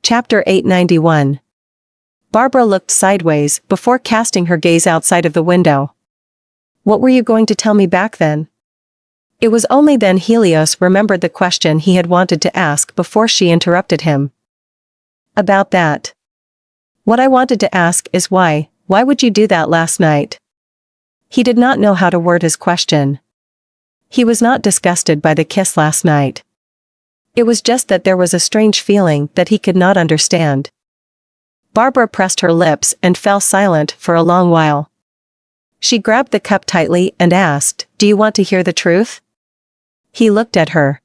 Chapter 891. Barbara looked sideways before casting her gaze outside of the window. What were you going to tell me back then? It was only then Helios remembered the question he had wanted to ask before she interrupted him. About that. What I wanted to ask is why would you do that last night? He did not know how to word his question. He was not disgusted by the kiss last night. It was just that there was a strange feeling that he could not understand. Barbara pressed her lips and fell silent for a long while. She grabbed the cup tightly and asked, "Do you want to hear the truth?" He looked at her.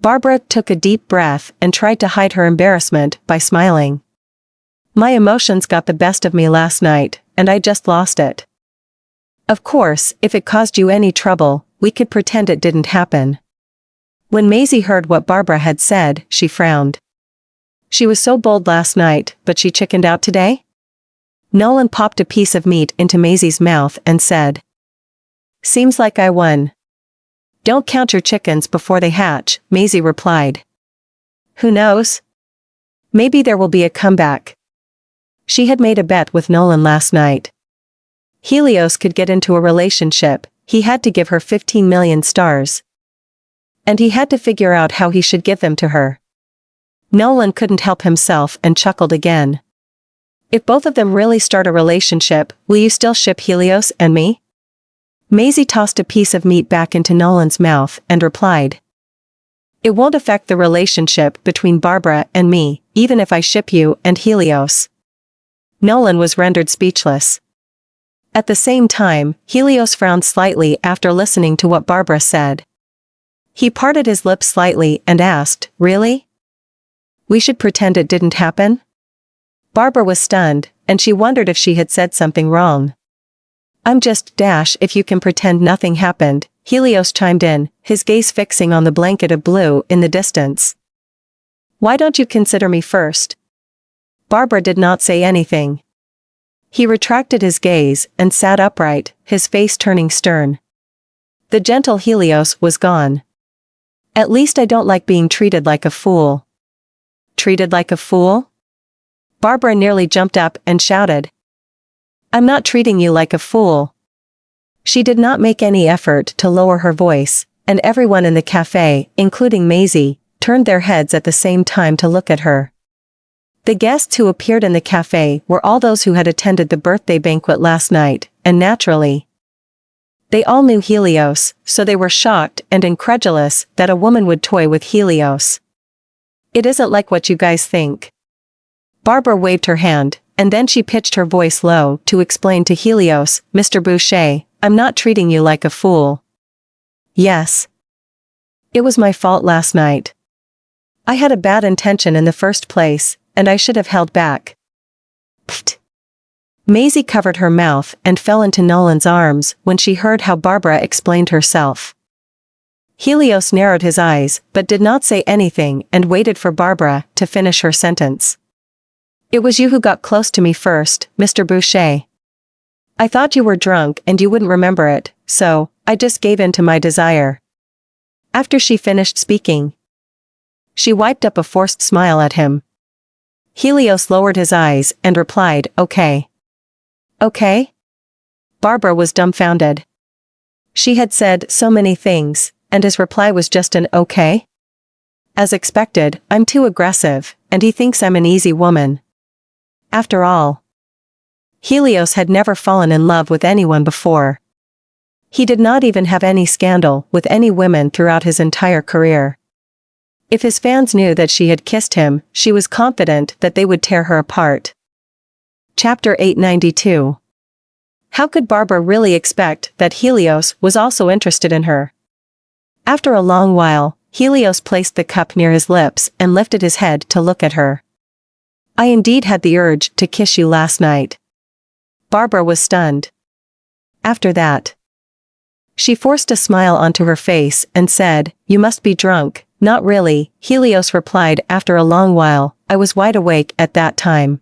Barbara took a deep breath and tried to hide her embarrassment by smiling. My emotions got the best of me last night, and I just lost it. Of course, if it caused you any trouble, we could pretend it didn't happen. When Maisie heard what Barbara had said, she frowned. She was so bold last night, but she chickened out today? Nolan popped a piece of meat into Maisie's mouth and said, "Seems like I won." "Don't count your chickens before they hatch," Maisie replied. "Who knows? Maybe there will be a comeback." She had made a bet with Nolan last night. Helios could get into a relationship, he had to give her 15 million stars. And he had to figure out how he should give them to her. Nolan couldn't help himself and chuckled again. "If both of them really start a relationship, will you still ship Helios and me?" Maisie tossed a piece of meat back into Nolan's mouth and replied, "It won't affect the relationship between Barbara and me, even if I ship you and Helios." Nolan was rendered speechless. At the same time, Helios frowned slightly after listening to what Barbara said. He parted his lips slightly and asked, "Really? We should pretend it didn't happen?" Barbara was stunned, and she wondered if she had said something wrong. "I'm just if you can pretend nothing happened," Helios chimed in, his gaze fixing on the blanket of blue in the distance. "Why don't you consider me first?" Barbara did not say anything. He retracted his gaze and sat upright, his face turning stern. The gentle Helios was gone. "At least I don't like being treated like a fool." "Treated like a fool?" Barbara nearly jumped up and shouted. "I'm not treating you like a fool." She did not make any effort to lower her voice, and everyone in the cafe, including Maisie, turned their heads at the same time to look at her. The guests who appeared in the cafe were all those who had attended the birthday banquet last night, and naturally, they all knew Helios, so they were shocked and incredulous that a woman would toy with Helios. "It isn't like what you guys think." Barbara waved her hand, and then she pitched her voice low to explain to Helios, "Mr. Boucher, I'm not treating you like a fool. Yes. It was my fault last night. I had a bad intention in the first place, and I should have held back." Pfft. Maisie covered her mouth and fell into Nolan's arms when she heard how Barbara explained herself. Helios narrowed his eyes but did not say anything and waited for Barbara to finish her sentence. "It was you who got close to me first, Mr. Boucher. I thought you were drunk and you wouldn't remember it, so I just gave in to my desire." After she finished speaking, she wiped up a forced smile at him. Helios lowered his eyes and replied, "Okay." "Okay?" Barbara was dumbfounded. She had said so many things, and his reply was just an "okay"? As expected, I'm too aggressive, and he thinks I'm an easy woman. After all, Helios had never fallen in love with anyone before. He did not even have any scandal with any women throughout his entire career. If his fans knew that she had kissed him, she was confident that they would tear her apart. Chapter 892. How could Barbara really expect that Helios was also interested in her? After a long while, Helios placed the cup near his lips and lifted his head to look at her. "I indeed had the urge to kiss you last night." Barbara was stunned. After that, she forced a smile onto her face and said, "You must be drunk." "Not really," Helios replied after a long while, "I was wide awake at that time."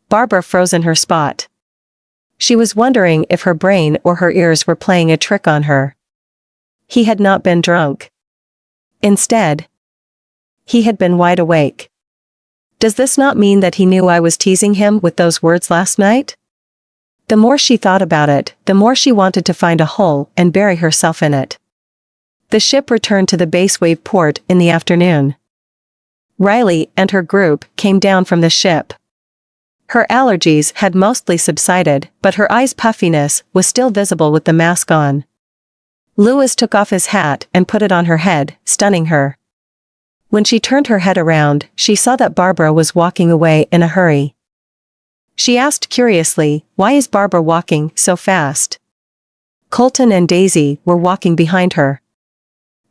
Barbara froze in her spot. She was wondering if her brain or her ears were playing a trick on her. He had not been drunk. Instead, he had been wide awake. Does this not mean that he knew I was teasing him with those words last night? The more she thought about it, the more she wanted to find a hole and bury herself in it. The ship returned to the base wave port in the afternoon. Riley and her group came down from the ship. Her allergies had mostly subsided, but her eyes' puffiness was still visible with the mask on. Lewis took off his hat and put it on her head, stunning her. When she turned her head around, she saw that Barbara was walking away in a hurry. She asked curiously, "Why is Barbara walking so fast?" Colton and Daisy were walking behind her.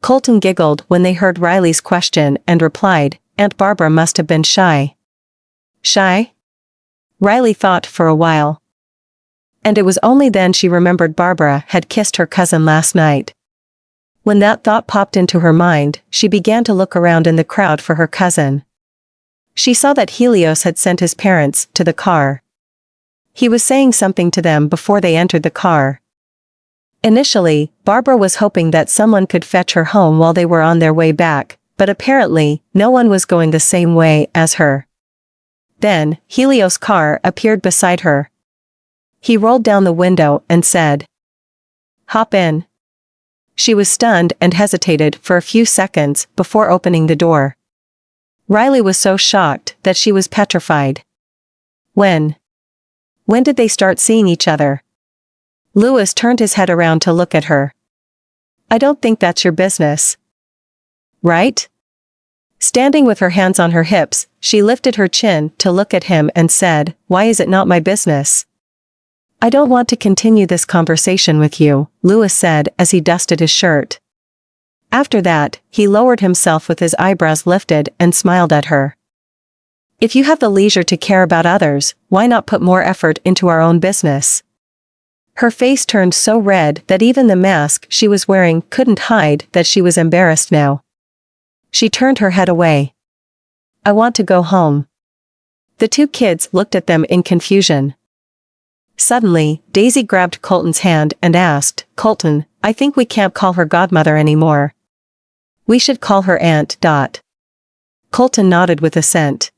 Colton giggled when they heard Riley's question and replied, "Aunt Barbara must have been shy." Shy? Riley thought for a while. And it was only then she remembered Barbara had kissed her cousin last night. When that thought popped into her mind, she began to look around in the crowd for her cousin. She saw that Helios had sent his parents to the car. He was saying something to them before they entered the car. Initially, Barbara was hoping that someone could fetch her home while they were on their way back, but apparently, no one was going the same way as her. Then, Helios' car appeared beside her. He rolled down the window and said, "Hop in." She was stunned and hesitated for a few seconds before opening the door. Riley was so shocked that she was petrified. When did they start seeing each other? Lewis turned his head around to look at her. "I don't think that's your business." Right? Standing with her hands on her hips, she lifted her chin to look at him and said, "Why is it not my business?" "I don't want to continue this conversation with you," Lewis said as he dusted his shirt. After that, he lowered himself with his eyebrows lifted and smiled at her. "If you have the leisure to care about others, why not put more effort into our own business?" Her face turned so red that even the mask she was wearing couldn't hide that she was embarrassed now. She turned her head away. "I want to go home." The two kids looked at them in confusion. Suddenly, Daisy grabbed Colton's hand and asked, "Colton, I think we can't call her godmother anymore. We should call her Aunt. Colton nodded with assent.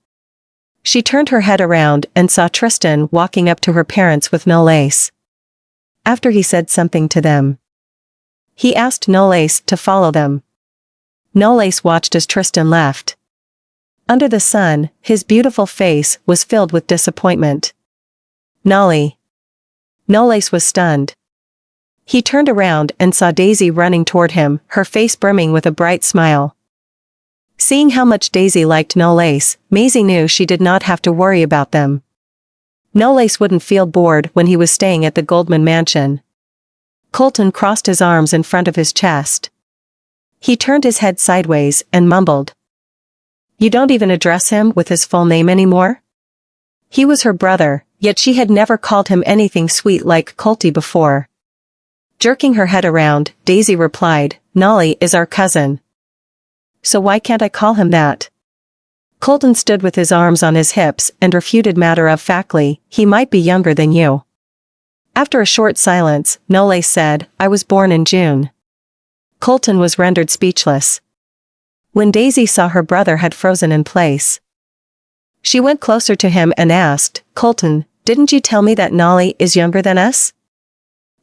She turned her head around and saw Tristan walking up to her parents with Nolace. After he said something to them, he asked Nolace to follow them. Nolace watched as Tristan left. Under the sun, his beautiful face was filled with disappointment. "Nolly." Nolace was stunned. He turned around and saw Daisy running toward him, her face brimming with a bright smile. Seeing how much Daisy liked Nolace, Maisie knew she did not have to worry about them. Nolace wouldn't feel bored when he was staying at the Goldman mansion. Colton crossed his arms in front of his chest. He turned his head sideways and mumbled. "You don't even address him with his full name anymore?" He was her brother, yet she had never called him anything sweet like Colty before. Jerking her head around, Daisy replied, "Nolly is our cousin. So why can't I call him that?" Colton stood with his arms on his hips and refuted matter-of-factly, "He might be younger than you." After a short silence, Nolace said, "I was born in June." Colton was rendered speechless. When Daisy saw her brother had frozen in place, she went closer to him and asked, "Colton, didn't you tell me that Nolly is younger than us?"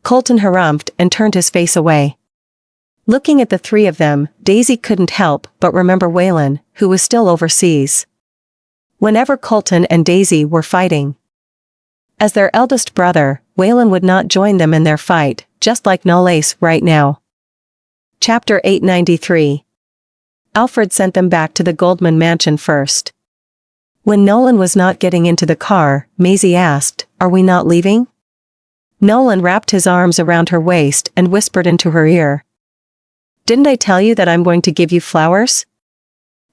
Colton harumphed and turned his face away. Looking at the three of them, Daisy couldn't help but remember Waylon, who was still overseas. Whenever Colton and Daisy were fighting, as their eldest brother, Waylon would not join them in their fight, just like Nolace right now. Chapter 893. Alfred sent them back to the Goldman mansion first. When Nolan was not getting into the car, Maisie asked, "Are we not leaving?" Nolan wrapped his arms around her waist and whispered into her ear. "Didn't I tell you that I'm going to give you flowers?"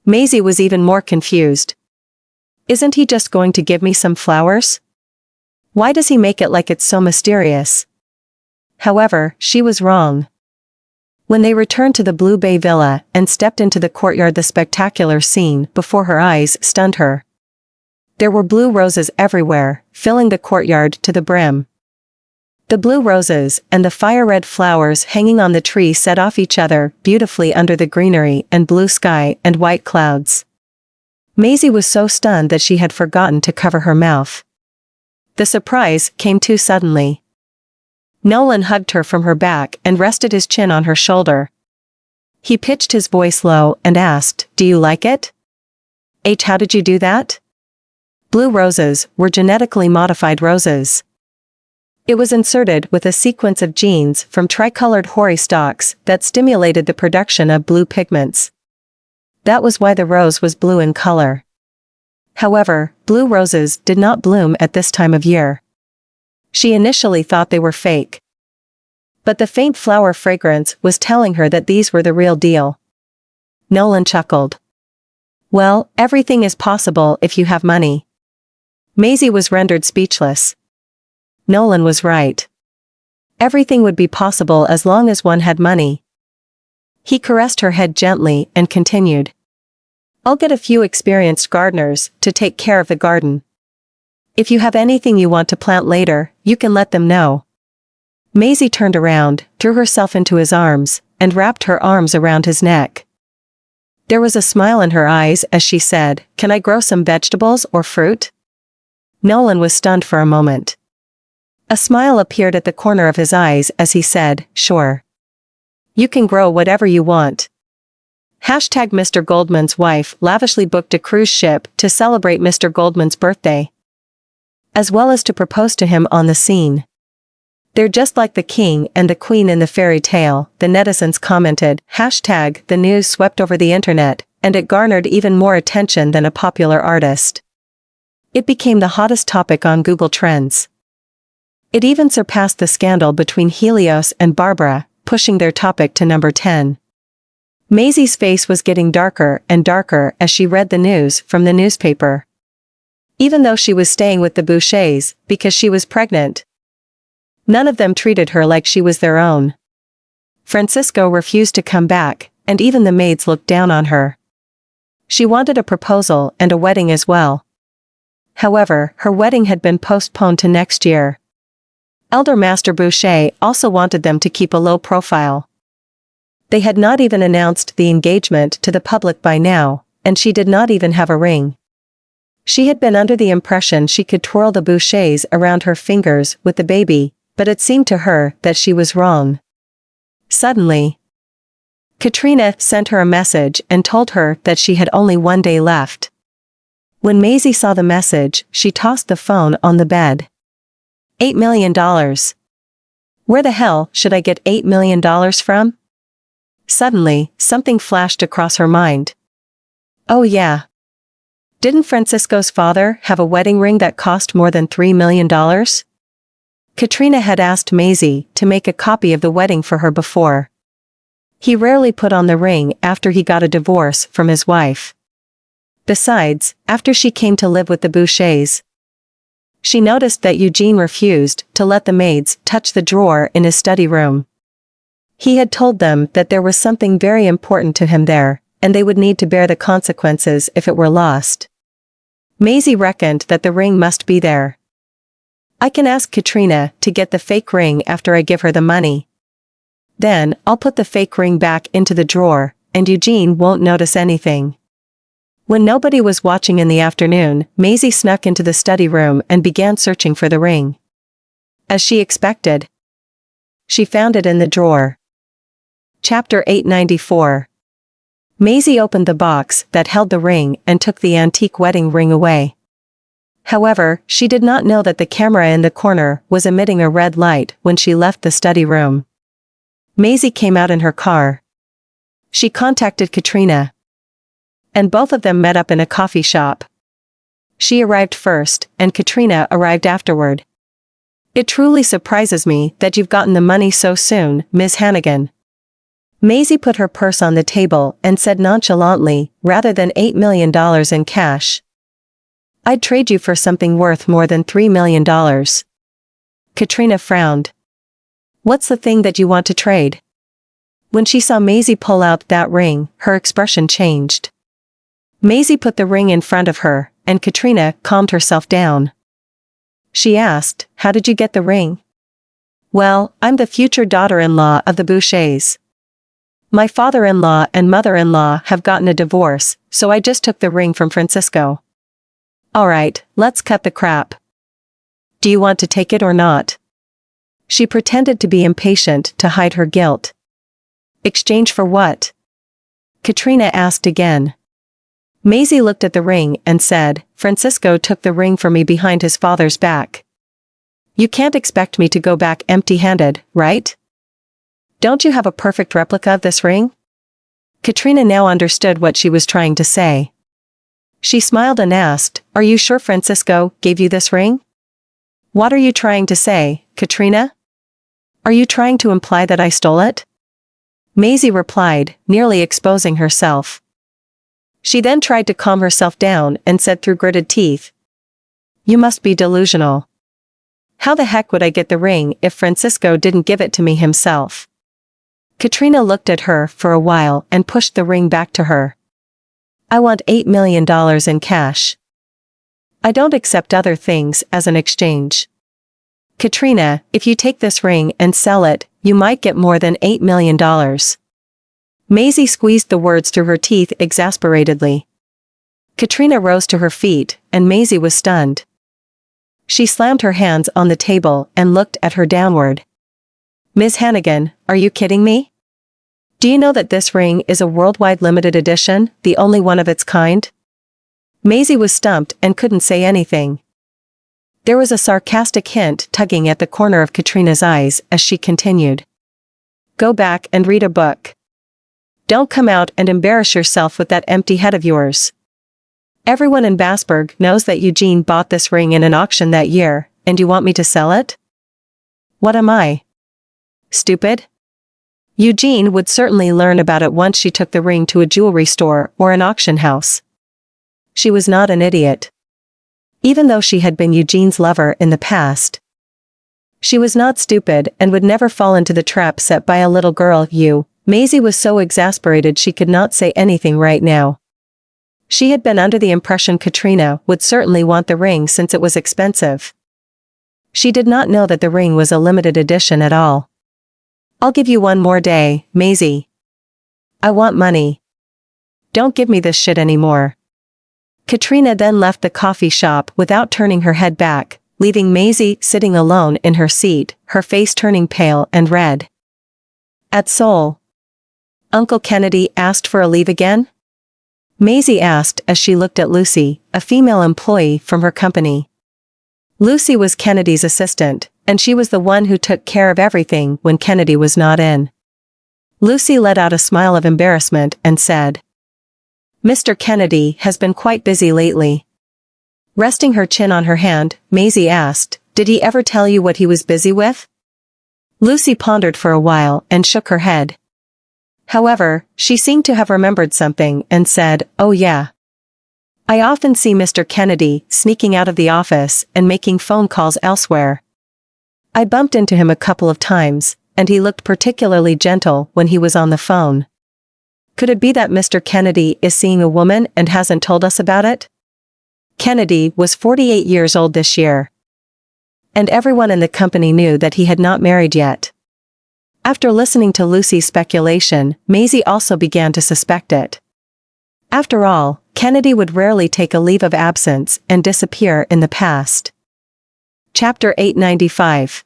Maisie was even more confused. "Isn't he just going to give me some flowers? Why does he make it like it's so mysterious?" However, she was wrong. When they returned to the Blue Bay Villa and stepped into the courtyard, the spectacular scene before her eyes stunned her. There were blue roses everywhere, filling the courtyard to the brim. The blue roses and the fire-red flowers hanging on the tree set off each other beautifully under the greenery and blue sky and white clouds. Maisie was so stunned that she had forgotten to cover her mouth. The surprise came too suddenly. Nolan hugged her from her back and rested his chin on her shoulder. He pitched his voice low and asked, "Do you like it?" How did you do that?" Blue roses were genetically modified roses. It was inserted with a sequence of genes from tricolored hoary stalks that stimulated the production of blue pigments. That was why the rose was blue in color. However, blue roses did not bloom at this time of year. She initially thought they were fake. But the faint flower fragrance was telling her that these were the real deal. Nolan chuckled. "Well, everything is possible if you have money." Maisie was rendered speechless. Nolan was right. Everything would be possible as long as one had money. He caressed her head gently and continued. "I'll get a few experienced gardeners to take care of the garden. If you have anything you want to plant later, you can let them know." Maisie turned around, threw herself into his arms, and wrapped her arms around his neck. There was a smile in her eyes as she said, "Can I grow some vegetables or fruit?" Nolan was stunned for a moment. A smile appeared at the corner of his eyes as he said, "Sure. You can grow whatever you want." Mr. Goldman's wife lavishly booked a cruise ship to celebrate Mr. Goldman's birthday, as well as to propose to him on the scene. "They're just like the king and the queen in the fairy tale," the netizens commented. The news swept over the internet, and it garnered even more attention than a popular artist. It became the hottest topic on Google Trends. It even surpassed the scandal between Helios and Barbara, pushing their topic to number 10. Maisie's face was getting darker and darker as she read the news from the newspaper. Even though she was staying with the Bouchers because she was pregnant, none of them treated her like she was their own. Francisco refused to come back, and even the maids looked down on her. She wanted a proposal and a wedding as well. However, her wedding had been postponed to next year. Elder Master Boucher also wanted them to keep a low profile. They had not even announced the engagement to the public by now, and she did not even have a ring. She had been under the impression she could twirl the Bouchers around her fingers with the baby, but it seemed to her that she was wrong. Suddenly, Katrina sent her a message and told her that she had only one day left. When Maisie saw the message, she tossed the phone on the bed. $8 million. Where the hell should I get $8 million from? Suddenly, something flashed across her mind. Oh yeah. Didn't Francisco's father have a wedding ring that cost more than $3 million? Katrina had asked Maisie to make a copy of the wedding for her before. He rarely put on the ring after he got a divorce from his wife. Besides, after she came to live with the Bouchers, she noticed that Eugene refused to let the maids touch the drawer in his study room. He had told them that there was something very important to him there, and they would need to bear the consequences if it were lost. Maisie reckoned that the ring must be there. I can ask Katrina to get the fake ring after I give her the money. Then, I'll put the fake ring back into the drawer, and Eugene won't notice anything. When nobody was watching in the afternoon, Maisie snuck into the study room and began searching for the ring. As she expected, she found it in the drawer. Chapter 894. Maisie opened the box that held the ring and took the antique wedding ring away. However, she did not know that the camera in the corner was emitting a red light when she left the study room. Maisie came out in her car. She contacted Katrina, and both of them met up in a coffee shop. She arrived first, and Katrina arrived afterward. It truly surprises me that you've gotten the money so soon, Ms. Hannigan. Maisie put her purse on the table and said nonchalantly, rather than $8 million in cash, I'd trade you for something worth more than $3 million. Katrina frowned. What's the thing that you want to trade? When she saw Maisie pull out that ring, her expression changed. Maisie put the ring in front of her, and Katrina calmed herself down. She asked, How did you get the ring? Well, I'm the future daughter-in-law of the Bouchers. My father-in-law and mother-in-law have gotten a divorce, so I just took the ring from Francisco. Alright, let's cut the crap. Do you want to take it or not? She pretended to be impatient to hide her guilt. Exchange for what? Katrina asked again. Maisie looked at the ring and said, Francisco took the ring from me behind his father's back. You can't expect me to go back empty-handed, right? Don't you have a perfect replica of this ring? Katrina now understood what she was trying to say. She smiled and asked, Are you sure Francisco gave you this ring? What are you trying to say, Katrina? Are you trying to imply that I stole it? Maisie replied, nearly exposing herself. She then tried to calm herself down and said through gritted teeth, You must be delusional. How the heck would I get the ring if Francisco didn't give it to me himself? Katrina looked at her for a while and pushed the ring back to her. I want $8 million in cash. I don't accept other things as an exchange. Katrina, if you take this ring and sell it, you might get more than $8 million. Maisie squeezed the words through her teeth exasperatedly. Katrina rose to her feet, and Maisie was stunned. She slammed her hands on the table and looked at her downward. Ms. Hannigan, are you kidding me? Do you know that this ring is a worldwide limited edition, the only one of its kind? Maisie was stumped and couldn't say anything. There was a sarcastic hint tugging at the corner of Katrina's eyes as she continued. Go back and read a book. Don't come out and embarrass yourself with that empty head of yours. Everyone in Bassburg knows that Eugene bought this ring in an auction that year, and you want me to sell it? What am I? Stupid? Eugene would certainly learn about it once she took the ring to a jewelry store or an auction house. She was not an idiot. Even though she had been Eugene's lover in the past, she was not stupid and would never fall into the trap set by a little girl. Maisie was so exasperated she could not say anything right now. She had been under the impression Katrina would certainly want the ring since it was expensive. She did not know that the ring was a limited edition at all. I'll give you one more day, Maisie. I want money. Don't give me this shit anymore. Katrina then left the coffee shop without turning her head back, leaving Maisie sitting alone in her seat, her face turning pale and red. At Seoul, Uncle Kennedy asked for a leave again? Maisie asked as she looked at Lucy, a female employee from her company. Lucy was Kennedy's assistant, and she was the one who took care of everything when Kennedy was not in. Lucy let out a smile of embarrassment and said, Mr. Kennedy has been quite busy lately. Resting her chin on her hand, Maisie asked, Did he ever tell you what he was busy with? Lucy pondered for a while and shook her head. However, she seemed to have remembered something and said, Oh yeah. I often see Mr. Kennedy sneaking out of the office and making phone calls elsewhere. I bumped into him a couple of times, and he looked particularly gentle when he was on the phone. Could it be that Mr. Kennedy is seeing a woman and hasn't told us about it? Kennedy was 48 years old this year. And everyone in the company knew that he had not married yet. After listening to Lucy's speculation, Maisie also began to suspect it. After all, Kennedy would rarely take a leave of absence and disappear in the past. Chapter 895.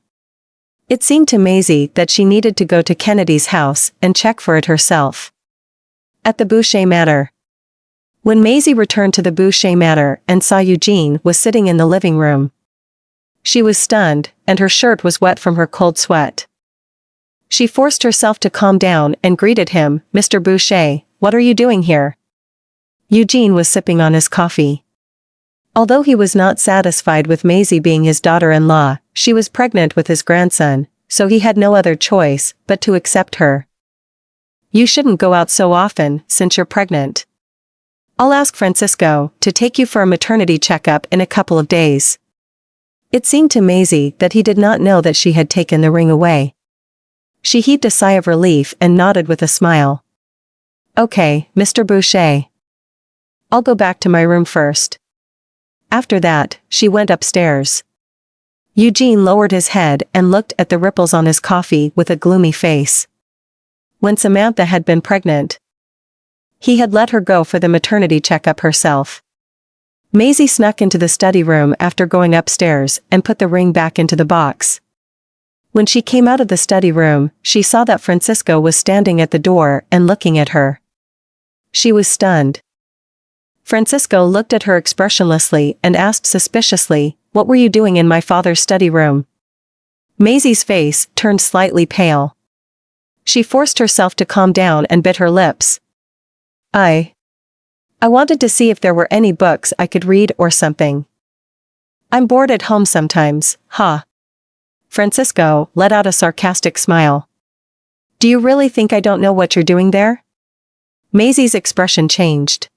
It seemed to Maisie that she needed to go to Kennedy's house and check for it herself. At the Boucher Manor. When Maisie returned to the Boucher Manor and saw Eugene was sitting in the living room, she was stunned, and her shirt was wet from her cold sweat. She forced herself to calm down and greeted him, Mr. Boucher, what are you doing here? Eugene was sipping on his coffee. Although he was not satisfied with Maisie being his daughter-in-law, she was pregnant with his grandson, so he had no other choice but to accept her. You shouldn't go out so often, since you're pregnant. I'll ask Francisco to take you for a maternity checkup in a couple of days. It seemed to Maisie that he did not know that she had taken the ring away. She heaved a sigh of relief and nodded with a smile. Okay, Mr. Boucher. I'll go back to my room first. After that, she went upstairs. Eugene lowered his head and looked at the ripples on his coffee with a gloomy face. when Samantha had been pregnant. He had let her go for the maternity checkup herself. Maisie snuck into the study room after going upstairs and put the ring back into the box. When she came out of the study room, she saw that Francisco was standing at the door and looking at her. She was stunned. Francisco looked at her expressionlessly and asked suspiciously, "What were you doing in my father's study room?" Maisie's face turned slightly pale. She forced herself to calm down and bit her lips. I wanted to see if there were any books I could read or something. I'm bored at home sometimes, huh? Francisco let out a sarcastic smile. Do you really think I don't know what you're doing there? Maisie's expression changed.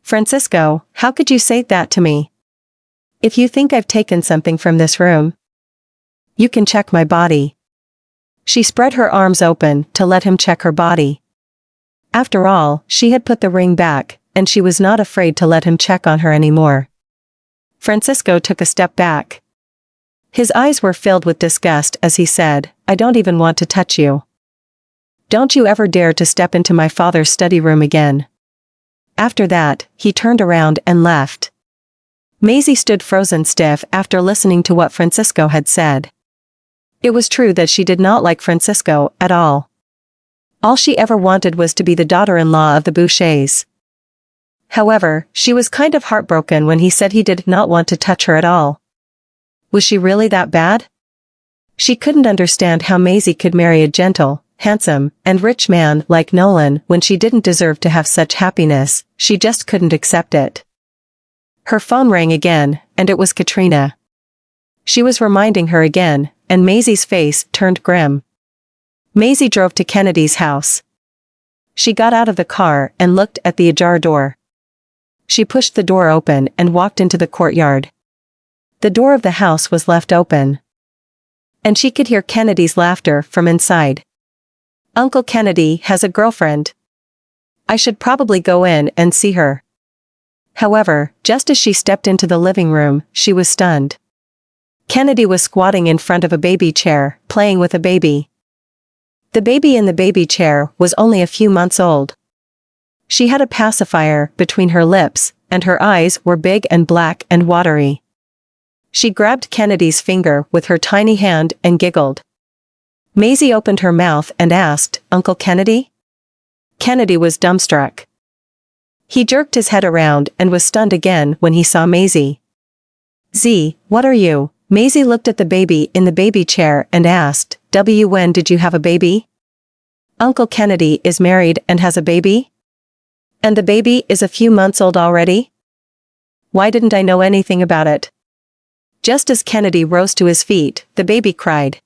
Francisco, how could you say that to me? If you think I've taken something from this room, you can check my body. She spread her arms open to let him check her body. After all, she had put the ring back, and she was not afraid to let him check on her anymore. Francisco took a step back. His eyes were filled with disgust as he said, I don't even want to touch you. Don't you ever dare to step into my father's study room again. After that, he turned around and left. Maisie stood frozen stiff after listening to what Francisco had said. It was true that she did not like Francisco at all. All she ever wanted was to be the daughter-in-law of the Bouchers. However, she was kind of heartbroken when he said he did not want to touch her at all. Was she really that bad? She couldn't understand how Maisie could marry a gentle, handsome, and rich man like Nolan when she didn't deserve to have such happiness. She just couldn't accept it. Her phone rang again, and it was Katrina. She was reminding her again, and Maisie's face turned grim. Maisie drove to Kennedy's house. She got out of the car and looked at the ajar door. She pushed the door open and walked into the courtyard. The door of the house was left open, and she could hear Kennedy's laughter from inside. Uncle Kennedy has a girlfriend. I should probably go in and see her. However, just as she stepped into the living room, she was stunned. Kennedy was squatting in front of a baby chair, playing with a baby. The baby in the baby chair was only a few months old. She had a pacifier between her lips, and her eyes were big and black and watery. She grabbed Kennedy's finger with her tiny hand and giggled. Maisie opened her mouth and asked, "Uncle Kennedy?" Kennedy was dumbstruck. He jerked his head around and was stunned again when he saw Maisie. "Z, what are you?" Maisie looked at the baby in the baby chair and asked, "When did you have a baby?" "Uncle Kennedy is married and has a baby? And the baby is a few months old already? Why didn't I know anything about it?" Just as Kennedy rose to his feet, the baby cried.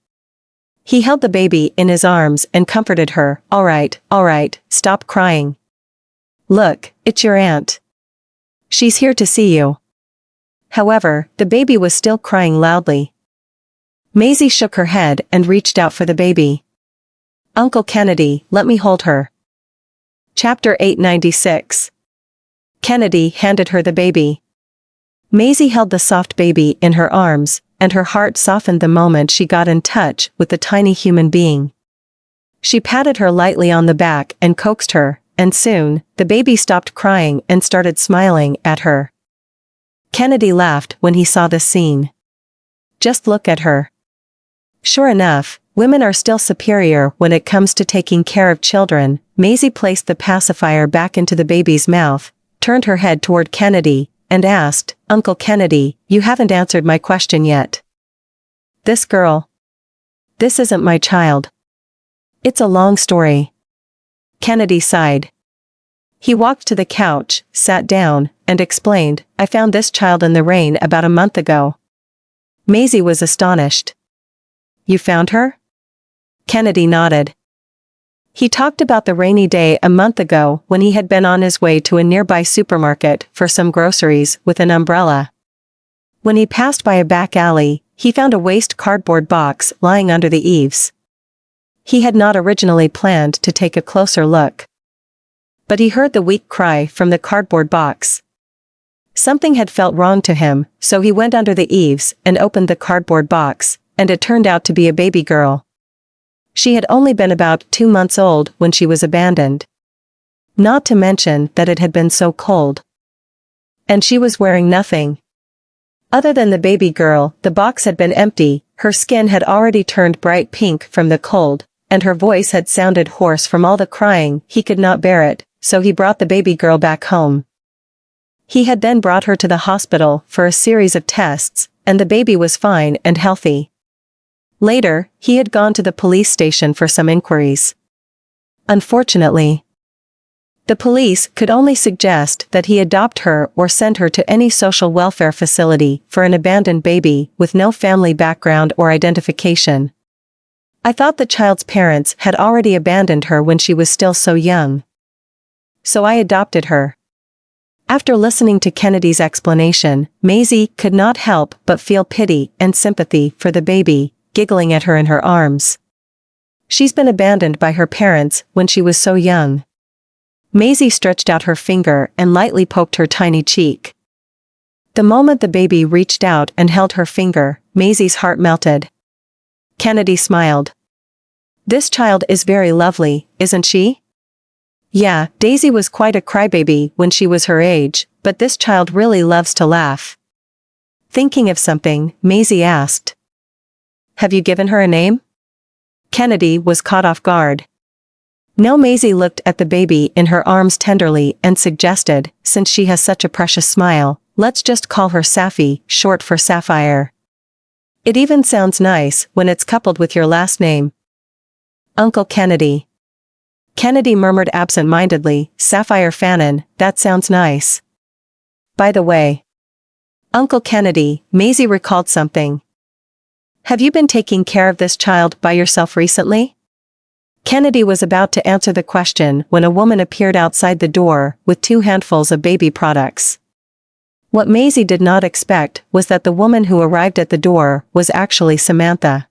He held the baby in his arms and comforted her. All right, stop crying. Look, it's your aunt. She's here to see you." However, the baby was still crying loudly. Maisie shook her head and reached out for the baby. "Uncle Kennedy, let me hold her." Chapter 896. Kennedy handed her the baby. Maisie held the soft baby in her arms, and her heart softened the moment she got in touch with the tiny human being. She patted her lightly on the back and coaxed her, and soon, the baby stopped crying and started smiling at her. Kennedy laughed when he saw this scene. Just look at her. Sure enough, women are still superior when it comes to taking care of children. Maisie placed the pacifier back into the baby's mouth, turned her head toward Kennedy, and asked, "Uncle Kennedy, you haven't answered my question yet. This girl. This isn't my child. It's a long story." Kennedy sighed. He walked to the couch, sat down, and explained, "I found this child in the rain about a month ago." Maisie was astonished. "You found her?" Kennedy nodded. He talked about the rainy day a month ago when he had been on his way to a nearby supermarket for some groceries with an umbrella. When he passed by a back alley, he found a waste cardboard box lying under the eaves. He had not originally planned to take a closer look. But he heard the weak cry from the cardboard box. Something had felt wrong to him, so he went under the eaves and opened the cardboard box, and it turned out to be a baby girl. She had only been about 2 months old when she was abandoned. Not to mention that it had been so cold. And she was wearing nothing. Other than the baby girl, the box had been empty, her skin had already turned bright pink from the cold, and her voice had sounded hoarse from all the crying. He could not bear it, so he brought the baby girl back home. He had then brought her to the hospital for a series of tests, and the baby was fine and healthy. Later, he had gone to the police station for some inquiries. Unfortunately, the police could only suggest that he adopt her or send her to any social welfare facility for an abandoned baby with no family background or identification. I thought the child's parents had already abandoned her when she was still so young. So I adopted her. After listening to Kennedy's explanation, Maisie could not help but feel pity and sympathy for the baby, giggling at her in her arms. She's been abandoned by her parents when she was so young. Maisie stretched out her finger and lightly poked her tiny cheek. The moment the baby reached out and held her finger, Maisie's heart melted. Kennedy smiled. This child is very lovely, isn't she? Yeah, Daisy was quite a crybaby when she was her age, but this child really loves to laugh. Thinking of something, Maisie asked. Have you given her a name? Kennedy was caught off guard. No. Maisie looked at the baby in her arms tenderly and suggested, since she has such a precious smile, let's just call her Safi, short for Sapphire. It even sounds nice when it's coupled with your last name. Uncle Kennedy. Kennedy murmured absent-mindedly, Sapphire Fannin, that sounds nice. By the way, Uncle Kennedy, Maisie recalled something. Have you been taking care of this child by yourself recently? Kennedy was about to answer the question when a woman appeared outside the door with 2 handfuls of baby products. What Maisie did not expect was that the woman who arrived at the door was actually Samantha.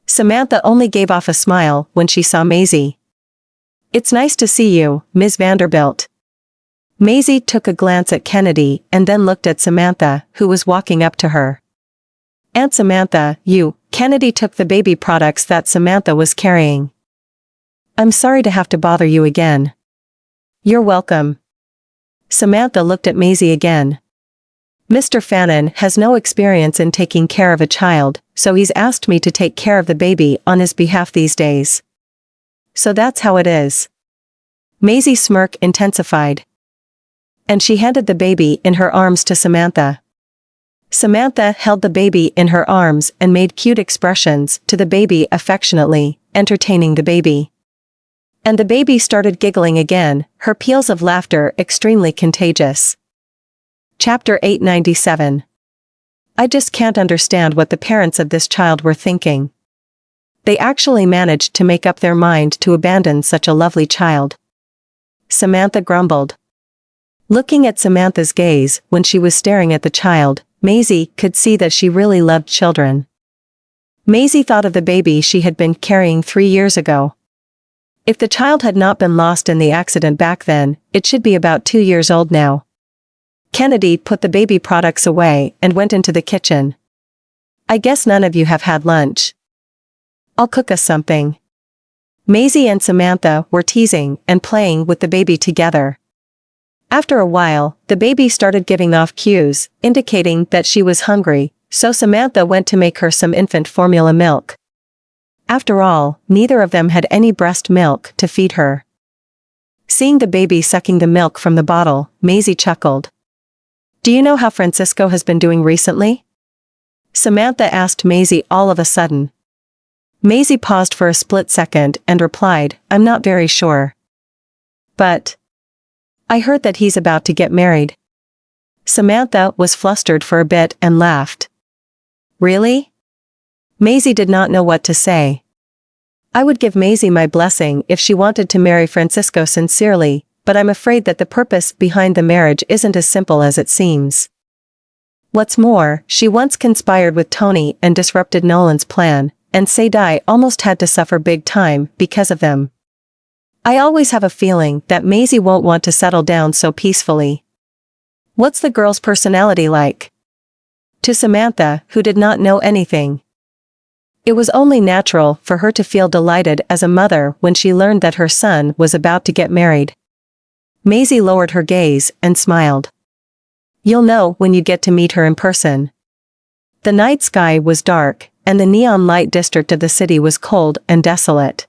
Samantha only gave off a smile when she saw Maisie. It's nice to see you, Ms. Vanderbilt. Maisie took a glance at Kennedy and then looked at Samantha, who was walking up to her. Aunt Samantha, you. Kennedy took the baby products that Samantha was carrying. I'm sorry to have to bother you again. You're welcome. Samantha looked at Maisie again. Mr. Fannin has no experience in taking care of a child, so he's asked me to take care of the baby on his behalf these days. So that's how it is. Maisie's smirk intensified. And she handed the baby in her arms to Samantha. Samantha held the baby in her arms and made cute expressions to the baby affectionately, entertaining the baby. And the baby started giggling again, her peals of laughter extremely contagious. Chapter 897. I just can't understand what the parents of this child were thinking. They actually managed to make up their mind to abandon such a lovely child. Samantha grumbled. Looking at Samantha's gaze when she was staring at the child, Maisie could see that she really loved children. Maisie thought of the baby she had been carrying 3 years ago. If the child had not been lost in the accident back then, it should be about 2 years old now. Kennedy put the baby products away and went into the kitchen. I guess none of you have had lunch. I'll cook us something. Maisie and Samantha were teasing and playing with the baby together. After a while, the baby started giving off cues, indicating that she was hungry, so Samantha went to make her some infant formula milk. After all, neither of them had any breast milk to feed her. Seeing the baby sucking the milk from the bottle, Maisie chuckled. Do you know how Francisco has been doing recently? Samantha asked Maisie all of a sudden. Maisie paused for a split second and replied, I'm not very sure. But I heard that he's about to get married. Samantha was flustered for a bit and laughed. Really? Maisie did not know what to say. I would give Maisie my blessing if she wanted to marry Francisco sincerely, but I'm afraid that the purpose behind the marriage isn't as simple as it seems. What's more, she once conspired with Tony and disrupted Nolan's plan, and Sadie almost had to suffer big time because of them. I always have a feeling that Maisie won't want to settle down so peacefully. What's the girl's personality like? To Samantha, who did not know anything. It was only natural for her to feel delighted as a mother when she learned that her son was about to get married. Maisie lowered her gaze and smiled. You'll know when you get to meet her in person. The night sky was dark, and the neon light district of the city was cold and desolate.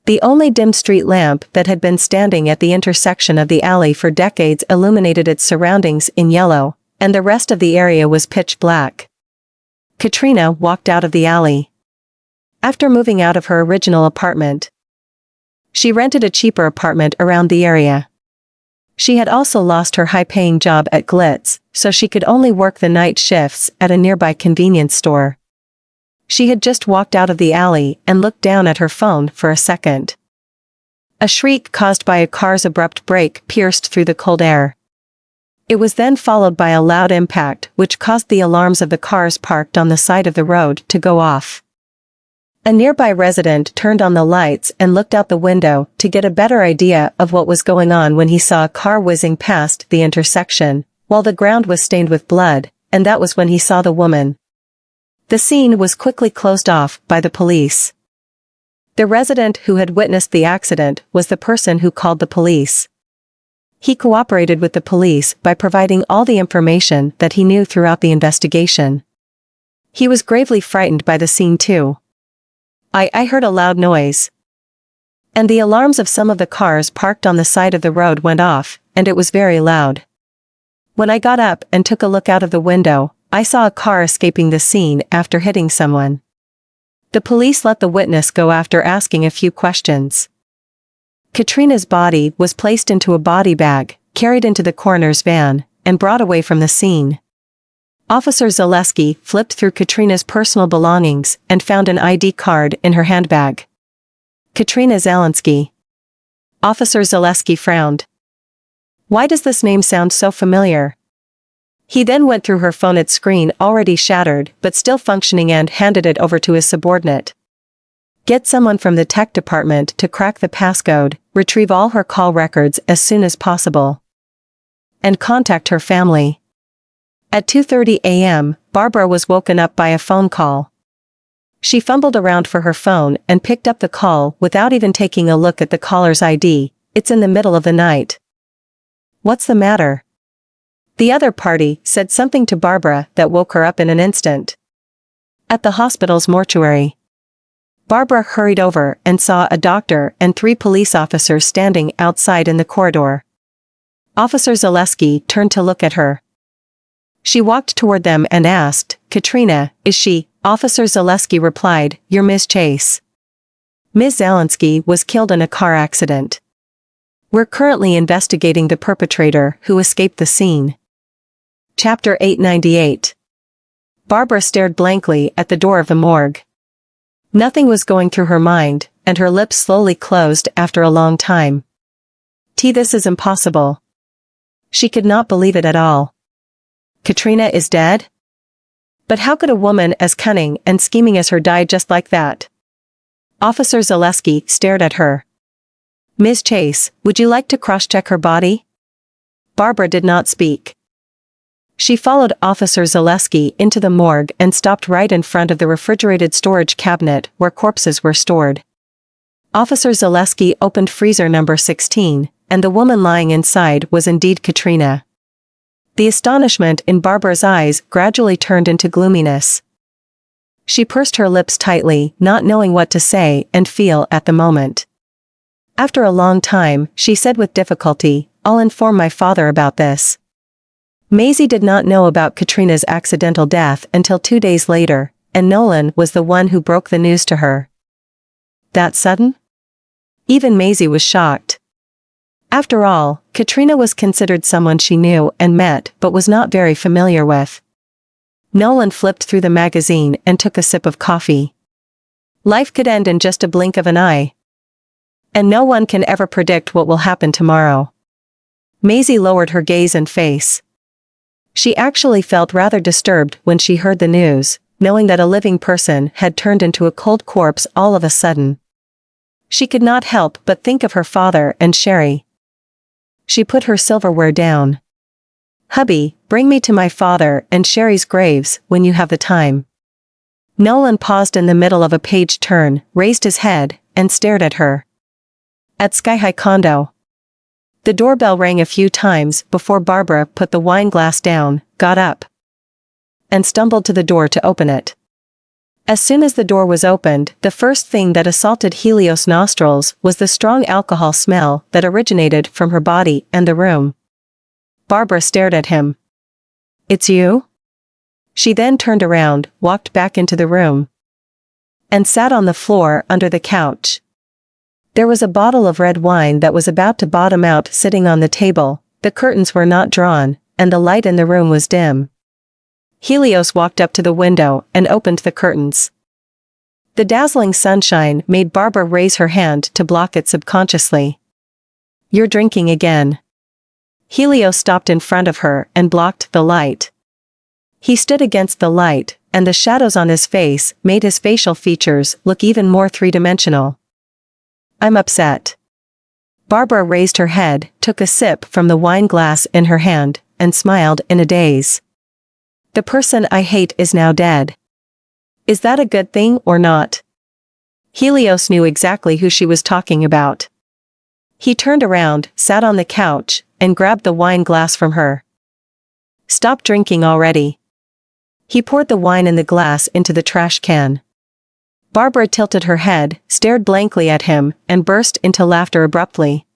The only dim street lamp that had been standing at the intersection of the alley for decades illuminated its surroundings in yellow, and the rest of the area was pitch black. Katrina walked out of the alley. After moving out of her original apartment, she rented a cheaper apartment around the area. She had also lost her high-paying job at Glitz, so she could only work the night shifts at a nearby convenience store. She had just walked out of the alley and looked down at her phone for a second. A shriek caused by a car's abrupt brake pierced through the cold air. It was then followed by a loud impact which caused the alarms of the cars parked on the side of the road to go off. A nearby resident turned on the lights and looked out the window to get a better idea of what was going on when he saw a car whizzing past the intersection, while the ground was stained with blood, and that was when he saw the woman. The scene was quickly closed off by the police. The resident who had witnessed the accident was the person who called the police. He cooperated with the police by providing all the information that he knew throughout the investigation. He was gravely frightened by the scene too. I heard a loud noise. And the alarms of some of the cars parked on the side of the road went off, and it was very loud. When I got up and took a look out of the window, I saw a car escaping the scene after hitting someone. The police let the witness go after asking a few questions. Katrina's body was placed into a body bag, carried into the coroner's van, and brought away from the scene. Officer Zaleski flipped through Katrina's personal belongings and found an ID card in her handbag. Katrina Zalinsky. Officer Zaleski frowned. Why does this name sound so familiar? He then went through her phone, its screen already shattered but still functioning, and handed it over to his subordinate. Get someone from the tech department to crack the passcode, retrieve all her call records as soon as possible, and contact her family. At 2:30 a.m., Barbara was woken up by a phone call. She fumbled around for her phone and picked up the call without even taking a look at the caller's ID. It's in the middle of the night. What's the matter? The other party said something to Barbara that woke her up in an instant. At the hospital's mortuary. Barbara hurried over and saw a doctor and 3 police officers standing outside in the corridor. Officer Zaleski turned to look at her. She walked toward them and asked, Katrina, is she? Officer Zaleski replied, you're Ms. Chase. Ms. Zalinsky was killed in a car accident. We're currently investigating the perpetrator who escaped the scene. Chapter 898. Barbara stared blankly at the door of the morgue. Nothing was going through her mind, and her lips slowly closed after a long time. This is impossible. She could not believe it at all. Katrina is dead? But how could a woman as cunning and scheming as her die just like that? Officer Zaleski stared at her. Ms. Chase, would you like to cross-check her body? Barbara did not speak. She followed Officer Zaleski into the morgue and stopped right in front of the refrigerated storage cabinet where corpses were stored. Officer Zaleski opened freezer number 16, and the woman lying inside was indeed Katrina. The astonishment in Barbara's eyes gradually turned into gloominess. She pursed her lips tightly, not knowing what to say and feel at the moment. After a long time, she said with difficulty, I'll inform my father about this. Maisie did not know about Katrina's accidental death until 2 days later, and Nolan was the one who broke the news to her. That sudden? Even Maisie was shocked. After all, Katrina was considered someone she knew and met but was not very familiar with. Nolan flipped through the magazine and took a sip of coffee. Life could end in just a blink of an eye. And no one can ever predict what will happen tomorrow. Maisie lowered her gaze and face. She actually felt rather disturbed when she heard the news, knowing that a living person had turned into a cold corpse all of a sudden. She could not help but think of her father and Sherry. She put her silverware down. Hubby, bring me to my father and Sherry's graves when you have the time. Nolan paused in the middle of a page turn, raised his head, and stared at her. At Sky High Condo. The doorbell rang a few times before Barbara put the wine glass down, got up, and stumbled to the door to open it. As soon as the door was opened, the first thing that assaulted Helios' nostrils was the strong alcohol smell that originated from her body and the room. Barbara stared at him. "It's you?" She then turned around, walked back into the room, and sat on the floor under the couch. There was a bottle of red wine that was about to bottom out sitting on the table, the curtains were not drawn, and the light in the room was dim. Helios walked up to the window and opened the curtains. The dazzling sunshine made Barbara raise her hand to block it subconsciously. "You're drinking again." Helios stopped in front of her and blocked the light. He stood against the light, and the shadows on his face made his facial features look even more three-dimensional. "I'm upset." Barbara raised her head, took a sip from the wine glass in her hand, and smiled in a daze. "The person I hate is now dead. Is that a good thing or not?" Helios knew exactly who she was talking about. He turned around, sat on the couch, and grabbed the wine glass from her. "Stop drinking already." He poured the wine in the glass into the trash can. Barbara tilted her head, stared blankly at him, and burst into laughter abruptly.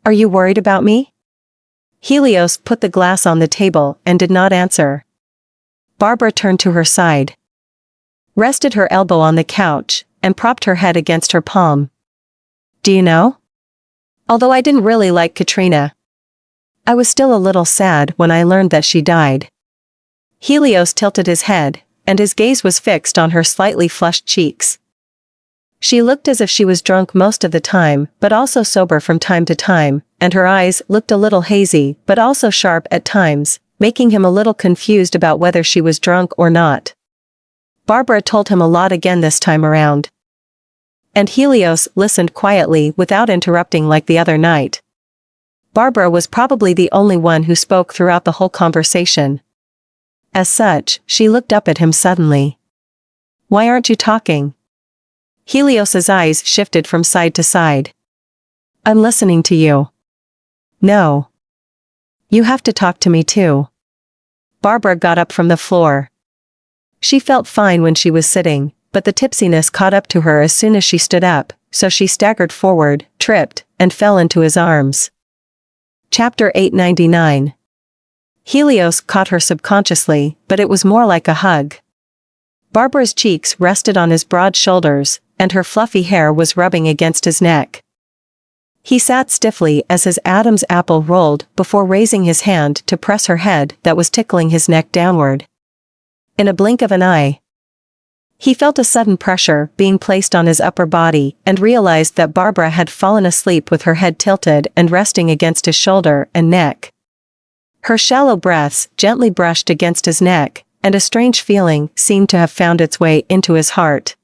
"Are you worried about me?" Helios put the glass on the table and did not answer. Barbara turned to her side, rested her elbow on the couch, and propped her head against her palm. "Do you know? Although I didn't really like Katrina, I was still a little sad when I learned that she died." Helios tilted his head, and his gaze was fixed on her slightly flushed cheeks. She looked as if she was drunk most of the time, but also sober from time to time, and her eyes looked a little hazy, but also sharp at times, making him a little confused about whether she was drunk or not. Barbara told him a lot again this time around. And Helios listened quietly without interrupting like the other night. Barbara was probably the only one who spoke throughout the whole conversation. As such, she looked up at him suddenly. "Why aren't you talking?" Helios's eyes shifted from side to side. "I'm listening to you." "No. You have to talk to me too." Barbara got up from the floor. She felt fine when she was sitting, but the tipsiness caught up to her as soon as she stood up, so she staggered forward, tripped, and fell into his arms. Chapter 899. Helios caught her subconsciously, but it was more like a hug. Barbara's cheeks rested on his broad shoulders, and her fluffy hair was rubbing against his neck. He sat stiffly as his Adam's apple rolled before raising his hand to press her head that was tickling his neck downward. In a blink of an eye, he felt a sudden pressure being placed on his upper body and realized that Barbara had fallen asleep with her head tilted and resting against his shoulder and neck. Her shallow breaths gently brushed against his neck, and a strange feeling seemed to have found its way into his heart.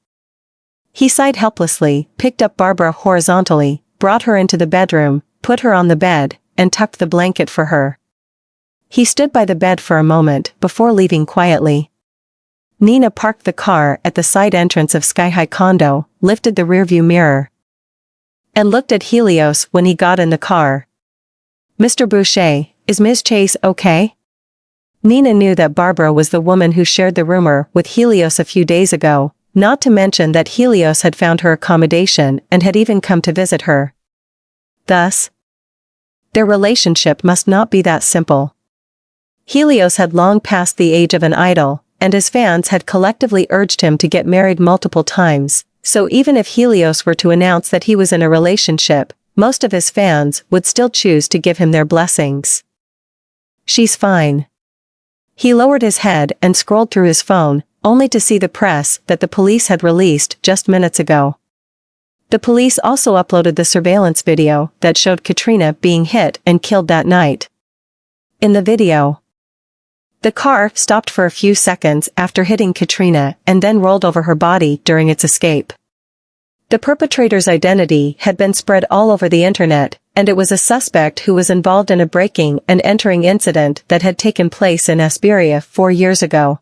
He sighed helplessly, picked up Barbara horizontally, brought her into the bedroom, put her on the bed, and tucked the blanket for her. He stood by the bed for a moment before leaving quietly. Nina parked the car at the side entrance of Sky High Condo, lifted the rearview mirror, and looked at Helios when he got in the car. "Mr. Boucher, is Ms. Chase okay?" Nina knew that Barbara was the woman who shared the rumor with Helios a few days ago, not to mention that Helios had found her accommodation and had even come to visit her. Thus, their relationship must not be that simple. Helios had long passed the age of an idol, and his fans had collectively urged him to get married multiple times, so even if Helios were to announce that he was in a relationship, most of his fans would still choose to give him their blessings. "She's fine." He lowered his head and scrolled through his phone, only to see the press that the police had released just minutes ago. The police also uploaded the surveillance video that showed Katrina being hit and killed that night. In the video, the car stopped for a few seconds after hitting Katrina and then rolled over her body during its escape. The perpetrator's identity had been spread all over the internet, and it was a suspect who was involved in a breaking and entering incident that had taken place in Esperia 4 years ago.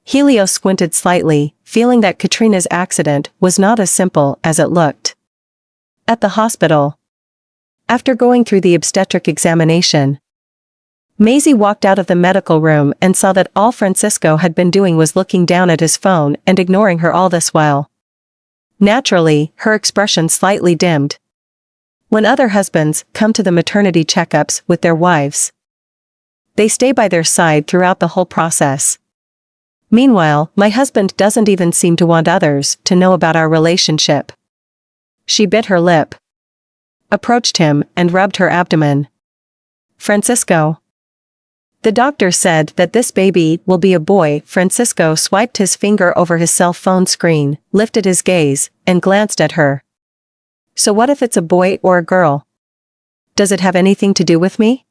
Helios squinted slightly, feeling that Katrina's accident was not as simple as it looked. At the hospital. After going through the obstetric examination, Maisie walked out of the medical room and saw that all Francisco had been doing was looking down at his phone and ignoring her all this while. Naturally, her expression slightly dimmed. When other husbands come to the maternity checkups with their wives, they stay by their side throughout the whole process. Meanwhile, my husband doesn't even seem to want others to know about our relationship. She bit her lip, approached him, and rubbed her abdomen. Francisco. The doctor said that this baby will be a boy. Francisco swiped his finger over his cell phone screen, lifted his gaze, and glanced at her. So what if it's a boy or a girl? Does it have anything to do with me?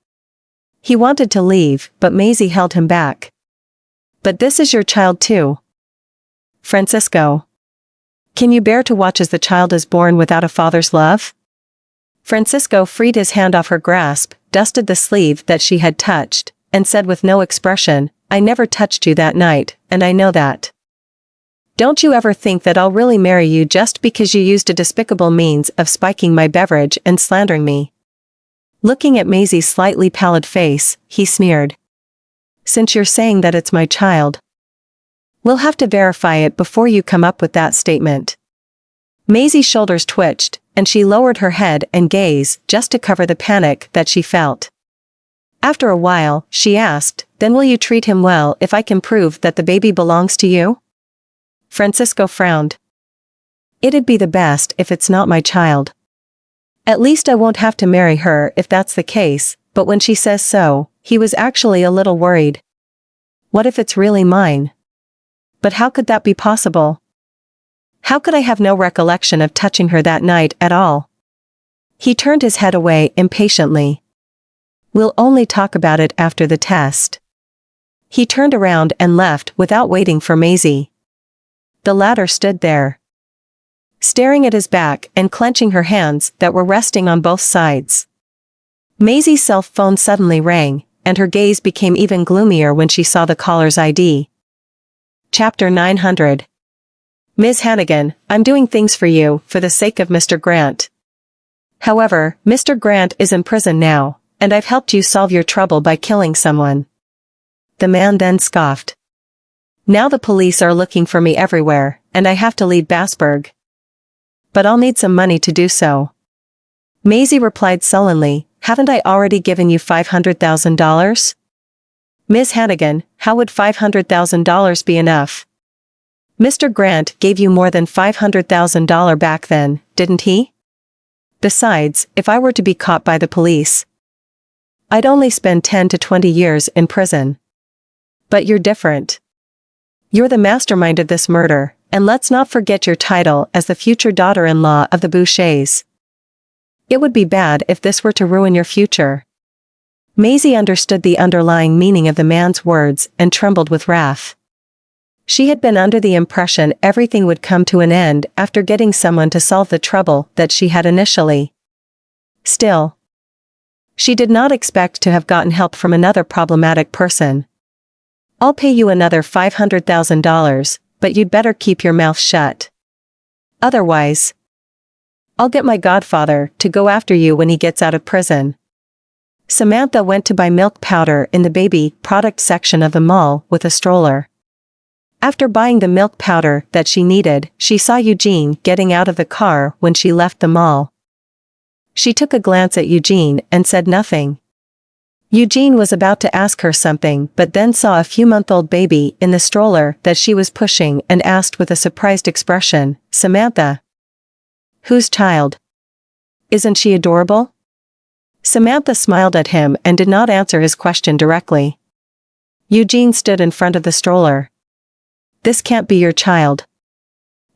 He wanted to leave, but Maisie held him back. But this is your child too. Francisco. Can you bear to watch as the child is born without a father's love? Francisco freed his hand off her grasp, dusted the sleeve that she had touched, and said with no expression, I never touched you that night, and I know that. Don't you ever think that I'll really marry you just because you used a despicable means of spiking my beverage and slandering me? Looking at Maisie's slightly pallid face, he sneered. Since you're saying that it's my child, we'll have to verify it before you come up with that statement. Maisie's shoulders twitched, and she lowered her head and gaze just to cover the panic that she felt. After a while, she asked, Then will you treat him well if I can prove that the baby belongs to you? Francisco frowned. It'd be the best if it's not my child. At least I won't have to marry her if that's the case, but when she says so, he was actually a little worried. What if it's really mine? But how could that be possible? How could I have no recollection of touching her that night at all? He turned his head away impatiently. We'll only talk about it after the test. He turned around and left without waiting for Maisie. The latter stood there, staring at his back and clenching her hands that were resting on both sides. Maisie's cell phone suddenly rang, and her gaze became even gloomier when she saw the caller's ID. Chapter 900. Ms. Hannigan, I'm doing things for you, for the sake of Mr. Grant. However, Mr. Grant is in prison now, and I've helped you solve your trouble by killing someone. The man then scoffed. Now the police are looking for me everywhere, and I have to leave Bassburg. But I'll need some money to do so. Maisie replied sullenly, Haven't I already given you $500,000? Ms. Hannigan, how would $500,000 be enough? Mr. Grant gave you more than $500,000 back then, didn't he? Besides, if I were to be caught by the police, I'd only spend 10 to 20 years in prison. But you're different. You're the mastermind of this murder, and let's not forget your title as the future daughter-in-law of the Bouchers. It would be bad if this were to ruin your future. Maisie understood the underlying meaning of the man's words and trembled with wrath. She had been under the impression everything would come to an end after getting someone to solve the trouble that she had initially. Still, she did not expect to have gotten help from another problematic person. I'll pay you another $500,000, but you'd better keep your mouth shut. Otherwise, I'll get my godfather to go after you when he gets out of prison. Samantha went to buy milk powder in the baby product section of the mall with a stroller. After buying the milk powder that she needed, she saw Eugene getting out of the car when she left the mall. She took a glance at Eugene and said nothing. Eugene was about to ask her something but then saw a few-month-old baby in the stroller that she was pushing and asked with a surprised expression, Samantha? Whose child? Isn't she adorable? Samantha smiled at him and did not answer his question directly. Eugene stood in front of the stroller. This can't be your child.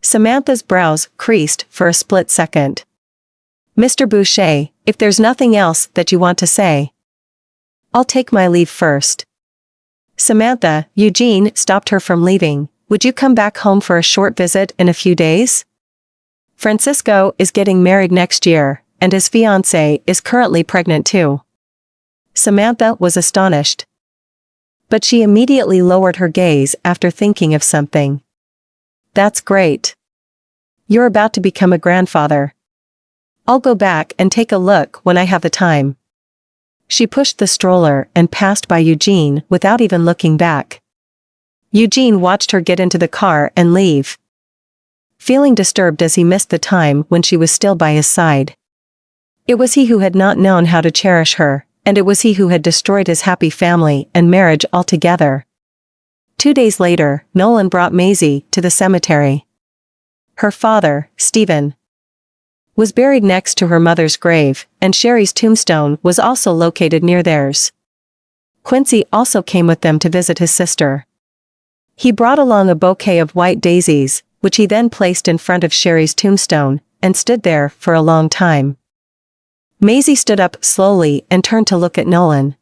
Samantha's brows creased for a split second. Mr. Boucher, if there's nothing else that you want to say, I'll take my leave first. Samantha, Eugene stopped her from leaving. Would you come back home for a short visit in a few days? Francisco is getting married next year, and his fiancée is currently pregnant too. Samantha was astonished. But she immediately lowered her gaze after thinking of something. That's great. You're about to become a grandfather. I'll go back and take a look when I have the time. She pushed the stroller and passed by Eugene without even looking back. Eugene watched her get into the car and leave, feeling disturbed as he missed the time when she was still by his side. It was he who had not known how to cherish her, and it was he who had destroyed his happy family and marriage altogether. 2 days later, Nolan brought Maisie to the cemetery. Her father, Stephen, was buried next to her mother's grave, and Sherry's tombstone was also located near theirs. Quincy also came with them to visit his sister. He brought along a bouquet of white daisies, which he then placed in front of Sherry's tombstone, and stood there for a long time. Maisie stood up slowly and turned to look at Nolan.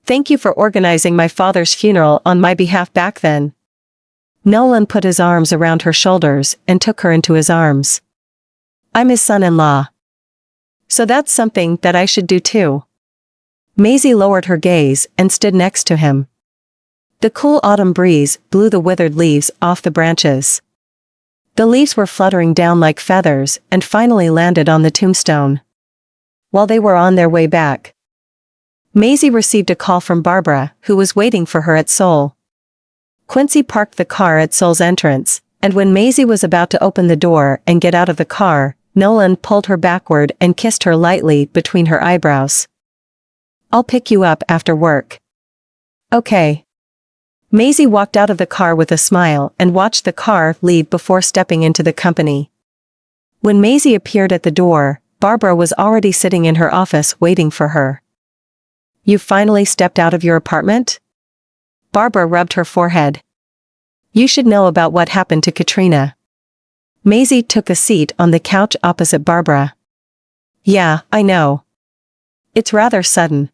Thank you for organizing my father's funeral on my behalf back then. Nolan put his arms around her shoulders and took her into his arms. I'm his son-in-law. So that's something that I should do too. Maisie lowered her gaze and stood next to him. The cool autumn breeze blew the withered leaves off the branches. The leaves were fluttering down like feathers and finally landed on the tombstone. While they were on their way back, Maisie received a call from Barbara, who was waiting for her at Seoul. Quincy parked the car at Seoul's entrance, and when Maisie was about to open the door and get out of the car, Nolan pulled her backward and kissed her lightly between her eyebrows. I'll pick you up after work. Okay. Maisie walked out of the car with a smile and watched the car leave before stepping into the company. When Maisie appeared at the door, Barbara was already sitting in her office waiting for her. You finally stepped out of your apartment? Barbara rubbed her forehead. You should know about what happened to Katrina. Maisie took a seat on the couch opposite Barbara. Yeah, I know. It's rather sudden.